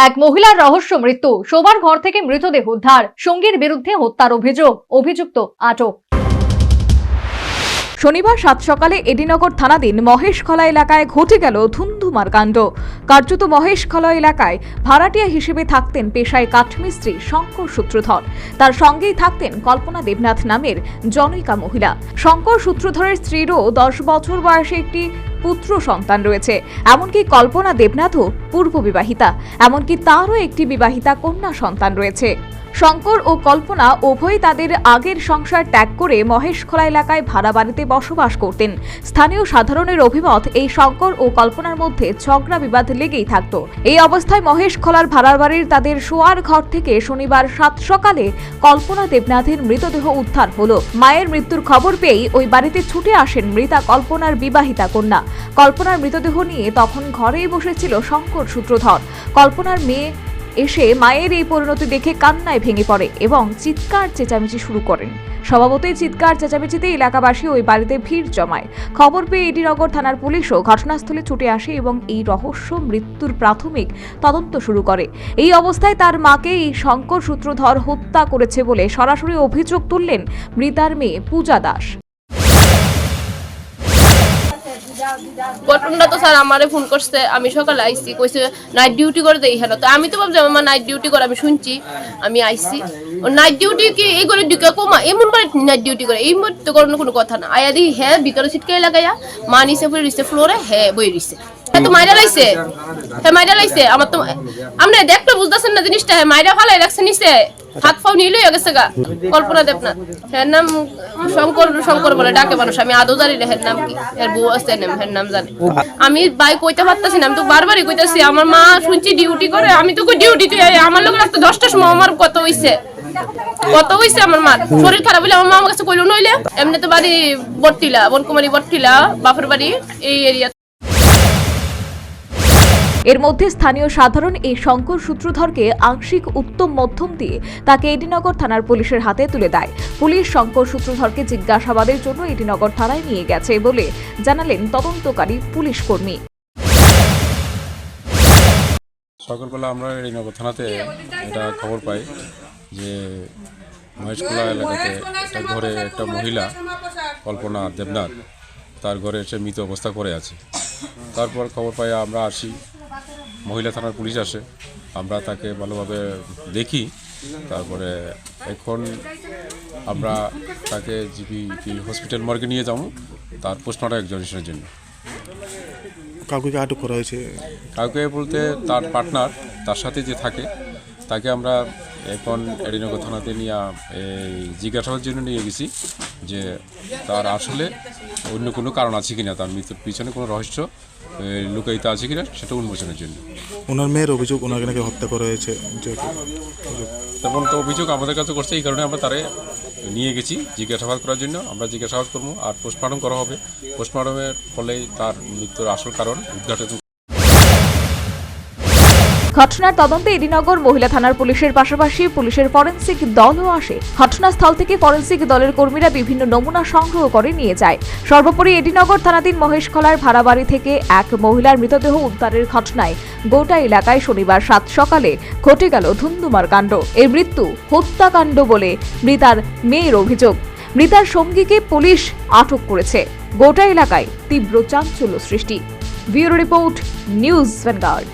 এক মহিলার রহস্য মৃত্যু, শোবার ঘর থেকে মৃতদেহ উদ্ধার, সঙ্গীর বিরুদ্ধে হত্যার অভিযোগ, অভিযুক্ত আটক। শনিবার সাত সকালে এডিনগর থানাধীন মহেশখলা এলাকায় ঘটে গেল ধুন্ধুমার কাণ্ড। কার্যত মহেশখলা এলাকায় ভাড়াটিয়া হিসেবে থাকতেন পেশায় কাঠমিস্ত্রি শঙ্কর সূত্রধর। তার সঙ্গেই থাকতেন কল্পনা দেবনাথ নামের জনৈকা মহিলা। শঙ্কর সূত্রধরের স্ত্রীরও 10 বছর বয়সে একটি পুত্র সন্তান রয়েছে। এমনকি কল্পনা দেবনাথও পূর্ব বিবাহিতা, এমনকি তারও একটি বিবাহিতা কন্যা সন্তান রয়েছে। শঙ্কর ও কল্পনা উভয়ই তাদের আগের সংসার ত্যাগ করে মহেশখলা এলাকায় ভাড়া বাড়িতে বসবাস করতেন। স্থানীয় সাধারণের অভিমত, এই শঙ্কর ও কল্পনার মধ্যে ঝগড়া বিবাদ লেগেই থাকত। এই অবস্থায় মহেশখলার ভাড়ার বাড়ির তাদের শোয়ার ঘর থেকে শনিবার সাত সকালে কল্পনা দেবনাথের মৃতদেহ উদ্ধার হলো। মায়ের মৃত্যুর খবর পেয়েই ওই বাড়িতে ছুটে আসেন মৃতা কল্পনার বিবাহিতা কন্যা। কল্পনার মৃতদেহ নিয়ে তখন ঘরেই বসেছিল শঙ্কর সূত্রধর। কল্পনার মেয়ে এসে মায়ের এই পরিণতি দেখে কান্নায় ভেঙে পড়ে এবং চিৎকার চেঁচামেচি শুরু করেন। স্বভাবতই চিৎকার চেঁচামেচিতে এলাকাবাসী ওই বাড়িতে ভিড় জমায়। খবর পেয়ে এডিনগর থানার পুলিশও ঘটনাস্থলে ছুটে আসে এবং এই রহস্য মৃত্যুর প্রাথমিক তদন্ত শুরু করে। এই অবস্থায় তার মাকে এই শঙ্কর সূত্রধর হত্যা করেছে বলে সরাসরি অভিযোগ তুললেন মৃতার মেয়ে পূজা দাস। ঘটনাটা তো স্যার আমারে ফোন করছে, আমি সকালে আইসি, কইছে নাইট ডিউটি করে দেই হেন। তো আমি তো ভাবছি আমার নাইট ডিউটি করে, আমি শুনছি, আমি আইসি। ও নাইট ডিউটি কি এই করে ঢুকে কমা এমন করে নাইট ডিউটি করে এই মধ্যে করার কোনো কথা না। আয়া দিই হ্যাঁ ভিতরে ছিটকে লাগাইয়া মা নিচে পড়ে রইছে ফ্লোরে, হ্যাঁ বই রইছে। হ্যাঁ তো মাইরা লাইছে, হ্যাঁ মাইরা লাইছে। আমার তো আপনি দেখতে বুঝতেছেন না জিনিসটা, হ্যাঁ মাইরা ফালাই রাখছে নিচে, হাত পাও নিয়ে লইয়া গেছে গা। কল্পনা দেবনাথ, এর নাম শঙ্কর বলে ডাকে মানুষ। আমি আদৌ জানি না এর নাম কি, এর বউ আছে এর নাম জানে। আমি ভাই কইতে পারতাছি না, আমি তো বারবারই কইতাছি আমার মা শুনছি ডিউটি করে, আমি তো ডিউটিতে আমার লোক রাখতো 10টার সময়। আমার কত হইছে আমার মার শরীর খারাপ হইলে আমার মা আমার কাছে কইলো নইলে। এমনি তো বাড়ি বটটিলা, বনকুমারী বটটিলা, বাপের বাড়ি এই এরিয়া। এর মধ্যে স্থানীয় সাধারণ এই শঙ্কর সূত্রধরকে আংশিক উত্তম মধ্যম দিয়ে তাকে এডিনগর থানার পুলিশের হাতে তুলে দেয়। পুলিশ শঙ্কর সূত্রধরকে জিজ্ঞাসাবাদের জন্য এডিনগর থানায় নিয়ে গেছে বলে জানালেন তদন্তকারী পুলিশ কর্মী। সকালবেলা আমরা এডিনগর থানাতে এটা খবর পাই যে মহেশখলা এলাকাতে একটা ঘরে একটা মহিলা কল্পনা দেবনাথ, তার ঘরে সে মৃত অবস্থা করে আছে। তারপর খবর পাই আমরা আসি, মহিলা থানার পুলিশ আসে, আমরা তাকে ভালোভাবে দেখি। তারপরে এখন আমরা তাকে জিপি হসপিটাল মর্গে নিয়ে যাবো তার পোস্টমর্টম এক্সামিনেশনের জন্য। কাউকে আটক করা হয়েছে? কাউকে বলতে তার পার্টনার, তার সাথে যে থাকে তাকে আমরা এখন এডিনগর থানাতে নিয়ে এই জিজ্ঞাসাবাদের জন্য নিয়ে গেছি যে তার আসলে অন্য কোনো কারণ আছে কিনা, তার মৃত্যুর পিছনে কোনো রহস্য লুকায়িত আছে কিনা সেটা উন্মোচনের জন্য। ওনার মেয়ের অভিযোগ ওনাকে নাকি হত্যা করা হয়েছে। তেমন তো অভিযোগ আমাদের কাছে করছে, এই কারণে আমরা তারে নিয়ে গেছি জিজ্ঞাসাবাদ করার জন্য। আমরা জিজ্ঞাসাবাদ করবো আর পোস্টমর্টম করা হবে। পোস্টমর্টমের ফলে তার মৃত্যুর আসল কারণ উদ্ঘাটন। ঘটনার তদন্তে এডিনগর মহিলা থানার পুলিশের পাশাপাশি পুলিশের ফরেনসিক দলও আসে। ঘটনাস্থল থেকে ফরেনসিক দলের কর্মীরা বিভিন্ন নমুনা সংগ্রহ করে নিয়ে যায়। সর্বোপরি এডিনগর থানাধীন মহেশখলার ভাড়া বাড়ি থেকে এক মহিলার মৃতদেহ উদ্ধারের ঘটনায় গোটা এলাকায় শনিবার সাত সকালে ঘটে গেল ধুন্ধুমার কাণ্ড। এই মৃত্যু হত্যাকাণ্ড বলে মৃতার মেয়ের অভিযোগ। মৃতার সঙ্গীকে পুলিশ আটক করেছে। গোটা এলাকায় তীব্র চাঞ্চল্য সৃষ্টি। Bureau report, news vanguard.